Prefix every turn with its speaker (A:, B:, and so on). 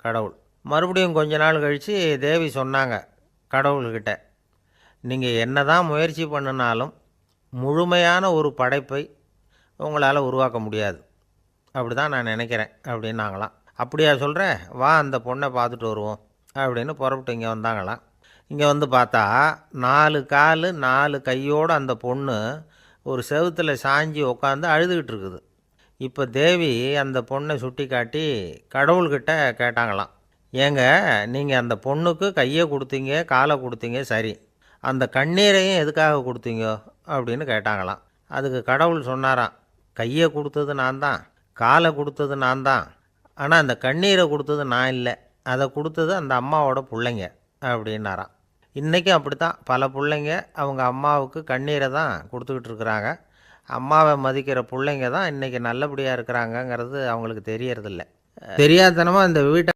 A: கடவுள். மறுபடியும் கொஞ்ச நாள் கழித்து தேவி சொன்னாங்க கடவுள்கிட்ட, நீங்கள் என்ன தான் முயற்சி பண்ணினாலும் முழுமையான ஒரு படைப்பை உங்களால் உருவாக்க முடியாது, அப்படி தான் நான் நினைக்கிறேன் அப்படின்னாங்களாம். அப்படியா சொல்கிறேன், வா அந்த பொண்ணை பார்த்துட்டு வருவோம் அப்படின்னு புறப்பட்டு இங்கே வந்தாங்களாம். இங்கே வந்து பார்த்தா 4 கால் 4 கையோடு அந்த பொண்ணு ஒரு செவுத்தில் சாஞ்சி உட்காந்து அழுதுகிட்டு இருக்குது. இப்போ தேவி அந்த பொண்ணை சுட்டி காட்டி கடவுள்கிட்ட கேட்டாங்களாம், ஏங்க நீங்கள் அந்த பொண்ணுக்கு கையை கொடுத்தீங்க காலை கொடுத்தீங்க சரி, அந்த கண்ணீரையும் எதுக்காக கொடுத்தீங்க அப்படின்னு கேட்டாங்களாம். அதுக்கு கடவுள் சொன்னாராம், கையை கொடுத்தது நான் தான், காலை கொடுத்தது நான் தான், ஆனால் அந்த கண்ணீரை கொடுத்தது நான் இல்லை, அதை கொடுத்தது அந்த அம்மாவோட பிள்ளைங்க அப்படின்னாராம். இன்றைக்கும் அப்படி தான் பல பிள்ளைங்க அவங்க அம்மாவுக்கு கண்ணீரை தான் கொடுத்துக்கிட்டு இருக்கிறாங்க. அம்மாவை மதிக்கிற பிள்ளைங்க தான் இன்றைக்கி நல்லபடியாக இருக்கிறாங்கங்கிறது அவங்களுக்கு தெரியறதில்ல. தெரியாதனமாக இந்த வீட்டை